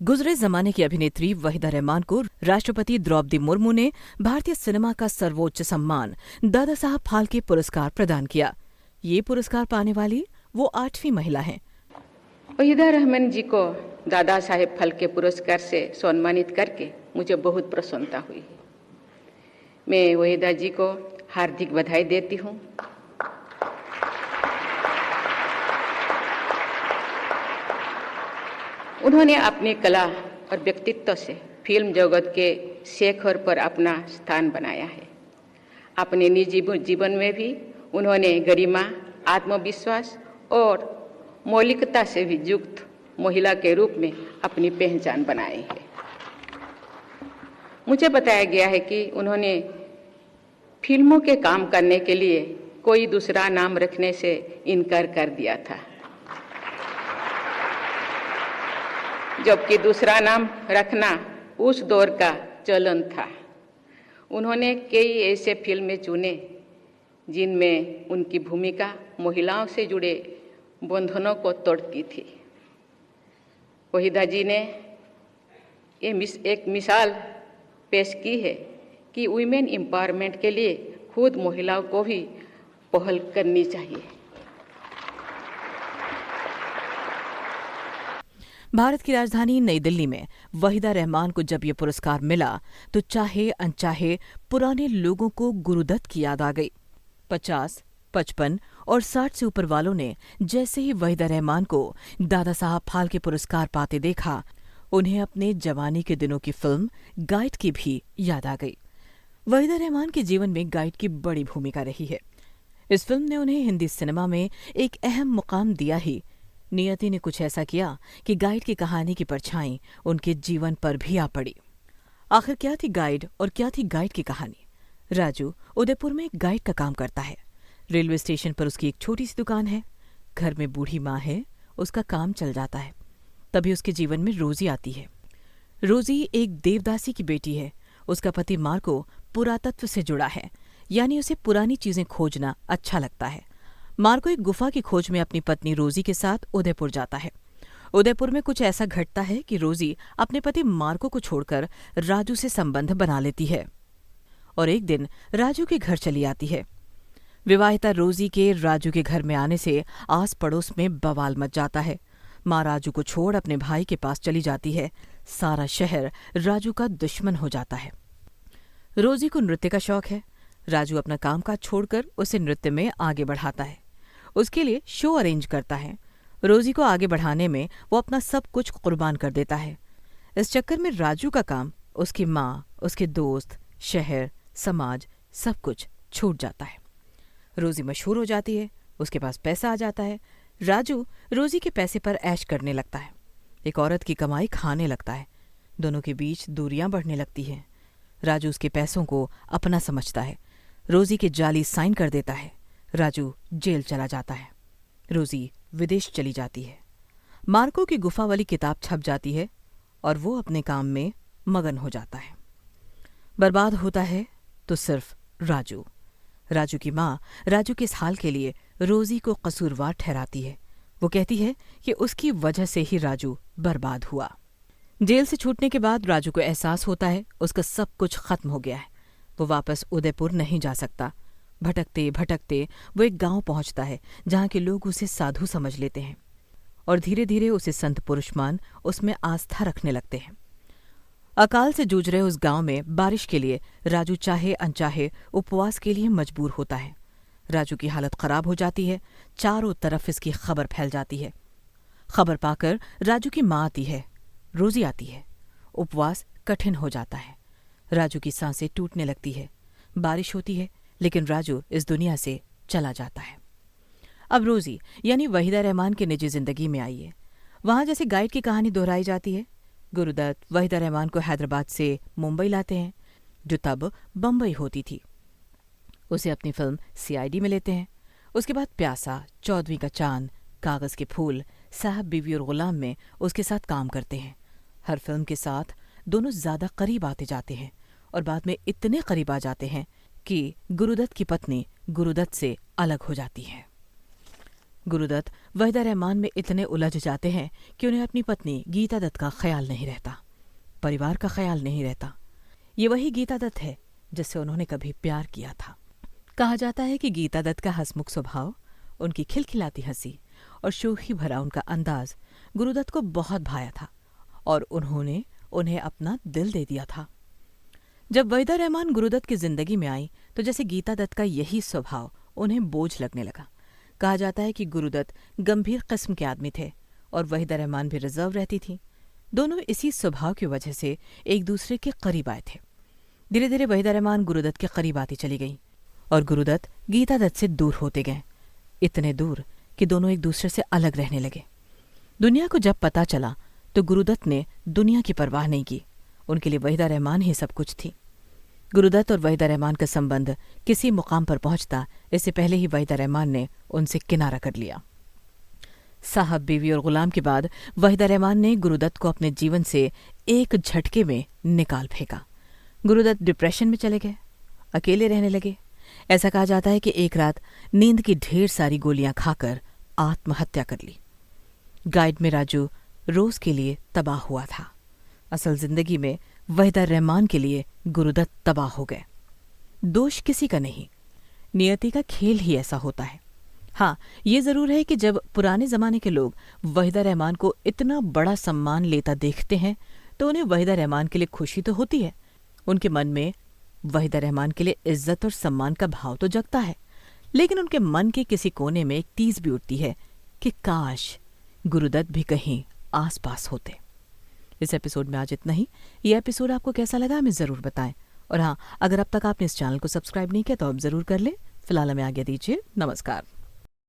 गुजरे जमाने की अभिनेत्री वहीदा रहमान को राष्ट्रपति द्रौपदी मुर्मू ने भारतीय सिनेमा का सर्वोच्च सम्मान दादा साहब फाल्के पुरस्कार प्रदान किया। ये पुरस्कार पाने वाली वो 8वीं महिला हैं। वहीदा रहमान जी को दादा साहेब फाल्के पुरस्कार से सम्मानित करके मुझे बहुत प्रसन्नता हुई। मैं वहीदा जी को हार्दिक बधाई देती हूँ। उन्होंने अपनी कला और व्यक्तित्व से फिल्म जगत के शिखर पर अपना स्थान बनाया है। अपने निजी जीवन में भी उन्होंने गरिमा, आत्मविश्वास और मौलिकता से भी युक्त महिला के रूप में अपनी पहचान बनाई है। मुझे बताया गया है कि उन्होंने फिल्मों के काम करने के लिए कोई दूसरा नाम रखने से इनकार कर दिया था, जबकि दूसरा नाम रखना उस दौर का चलन था। उन्होंने कई ऐसे फिल्में चुने जिनमें उनकी भूमिका महिलाओं से जुड़े बंधनों को तोड़ती थी। वहीदा जी ने एक मिसाल पेश की है कि वुमेन एम्पावरमेंट के लिए खुद महिलाओं को भी पहल करनी चाहिए। भारत की राजधानी नई दिल्ली में वहीदा रहमान को जब ये पुरस्कार मिला तो चाहे अनचाहे पुराने लोगों को गुरुदत्त की याद आ गई। 50, 55 और 60 से ऊपर वालों ने जैसे ही वहीदा रहमान को दादा साहब फाल्के पुरस्कार पाते देखा, उन्हें अपने जवानी के दिनों की फिल्म गाइड की भी याद आ गई। वहीदा रहमान के जीवन में गाइड की बड़ी भूमिका रही है। इस फिल्म ने उन्हें हिंदी सिनेमा में एक अहम मुकाम दिया ही, नियति ने कुछ ऐसा किया कि गाइड की कहानी की परछाई उनके जीवन पर भी आ पड़ी। आखिर क्या थी गाइड और क्या थी गाइड की कहानी? राजू उदयपुर में एक गाइड का काम करता है। रेलवे स्टेशन पर उसकी एक छोटी सी दुकान है। घर में बूढ़ी माँ है, उसका काम चल जाता है। तभी उसके जीवन में रोजी आती है। रोजी एक देवदासी की बेटी है। उसका पति मार्को पुरातत्व से जुड़ा है, यानी उसे पुरानी चीजें खोजना अच्छा लगता है। मार्को एक गुफा की खोज में अपनी पत्नी रोजी के साथ उदयपुर जाता है। उदयपुर में कुछ ऐसा घटता है कि रोजी अपने पति मार्को को छोड़कर राजू से संबंध बना लेती है और एक दिन राजू के घर चली आती है। विवाहिता रोजी के राजू के घर में आने से आस पड़ोस में बवाल मच जाता है। माँ राजू को छोड़ अपने भाई के पास चली जाती है। सारा शहर राजू का दुश्मन हो जाता है। रोजी को नृत्य का शौक है। राजू अपना कामकाज छोड़कर उसे नृत्य में आगे बढ़ाता है। उसके लिए शो अरेंज करता है। रोजी को आगे बढ़ाने में वो अपना सब कुछ कुर्बान कर देता है। इस चक्कर में राजू का काम, उसकी माँ, उसके दोस्त, शहर, समाज सब कुछ छूट जाता है। रोजी मशहूर हो जाती है, उसके पास पैसा आ जाता है। राजू रोजी के पैसे पर ऐश करने लगता है, एक औरत की कमाई खाने लगता है। दोनों के बीच दूरियां बढ़ने लगती हैं। राजू उसके पैसों को अपना समझता है, रोजी के जाली साइन कर देता है। राजू जेल चला जाता है। रोजी विदेश चली जाती है। मार्को की गुफा वाली किताब छप जाती है और वो अपने काम में मगन हो जाता है। बर्बाद होता है तो सिर्फ राजू। राजू की माँ राजू के इस हाल के लिए रोजी को कसूरवार ठहराती है। वो कहती है कि उसकी वजह से ही राजू बर्बाद हुआ। जेल से छूटने के बाद राजू को एहसास होता है उसका सब कुछ खत्म हो गया है। वो वापस उदयपुर नहीं जा सकता। भटकते भटकते वो एक गांव पहुंचता है जहां के लोग उसे साधु समझ लेते हैं और धीरे धीरे उसे संत पुरुष मान उसमें आस्था रखने लगते हैं। अकाल से जूझ रहे उस गांव में बारिश के लिए राजू चाहे अनचाहे उपवास के लिए मजबूर होता है। राजू की हालत खराब हो जाती है। चारों तरफ इसकी खबर फैल जाती है। खबर पाकर राजू की माँ आती है, रोजी आती है। उपवास कठिन हो जाता है। राजू की सांसें टूटने लगती है। बारिश होती है, लेकिन राजू इस दुनिया से चला जाता है। अब रोजी यानी वहीदा रहमान की निजी जिंदगी में आई है। वहां जैसे गाइड की कहानी दोहराई जाती है। गुरुदत्त वहीदा रहमान को हैदराबाद से मुंबई लाते हैं, जो तब बम्बई होती थी। उसे अपनी फिल्म CID में लेते हैं। उसके बाद प्यासा, 14वीं का चांद, कागज के फूल, साहब बीवी और गुलाम में उसके साथ काम करते हैं। हर फिल्म के साथ दोनों ज्यादा करीब आते जाते हैं और बाद में इतने करीब आ जाते हैं कि गुरुदत्त की पत्नी गुरुदत्त से अलग हो जाती है। गुरुदत्त वहीदा रहमान में इतने उलझ जाते हैं कि उन्हें अपनी पत्नी गीता दत्त का ख्याल नहीं रहता, परिवार का ख्याल नहीं रहता। ये वही गीता दत्त है जिससे उन्होंने कभी प्यार किया था। कहा जाता है कि गीता दत्त का हंसमुख स्वभाव, उनकी खिलखिलाती हंसी और शोखी भरा उनका अंदाज गुरुदत्त को बहुत भाया था और उन्होंने उन्हें अपना दिल दे दिया था। जब वहीदा रहमान गुरुदत्त की जिंदगी में आई तो जैसे गीता दत्त का यही स्वभाव उन्हें बोझ लगने लगा। कहा जाता है कि गुरुदत्त गंभीर किस्म के आदमी थे और वहीदा रहमान भी रिजर्व रहती थी। दोनों इसी स्वभाव की वजह से एक दूसरे के करीब आए थे। धीरे धीरे वहीदा रहमान गुरुदत्त के करीब आती चली गई और गुरुदत्त गीता दत्त से दूर होते गए, इतने दूर कि दोनों एक दूसरे से अलग रहने लगे। दुनिया को जब पता चला तो गुरुदत्त ने दुनिया की परवाह नहीं की, उनके लिए वहीदा रहमान ही सब कुछ थी। गुरुदत्त और वहीदा रहमान का संबंध किसी मुकाम पर पहुंचता इससे पहले ही वहीदा रहमान ने उनसे किनारा कर लिया। साहब, बीवी और गुलाम के बाद वहीदा रहमान ने गुरुदत्त को अपने जीवन से एक झटके में निकाल फेंका। गुरुदत्त डिप्रेशन में चले गए, अकेले रहने लगे। ऐसा कहा जाता है कि एक रात नींद की ढेर सारी गोलियां खाकर आत्महत्या कर ली। गाइड में राजू रोज के लिए तबाह हुआ था। असल जिंदगी में वहीदा रहमान के लिए गुरुदत्त तबाह हो गए। दोष किसी का नहीं, नियति का खेल ही ऐसा होता है। हाँ, ये जरूर है कि जब पुराने जमाने के लोग वहीदा रहमान को इतना बड़ा सम्मान लेता देखते हैं तो उन्हें वहीदा रहमान के लिए खुशी तो होती है। उनके मन में वहीदा रहमान के लिए इज्जत और सम्मान का भाव तो जगता है, लेकिन उनके मन के किसी कोने में एक टीस भी उठती है कि काश गुरुदत्त भी कहीं आसपास होते। इस एपिसोड में आज इतना ही। ये एपिसोड आपको कैसा लगा हमें ज़रूर बताएं। और हाँ, अगर अब तक आपने इस चैनल को सब्सक्राइब नहीं किया तो अब ज़रूर कर लें। फिलहाल हमें आज्ञा दीजिए। नमस्कार।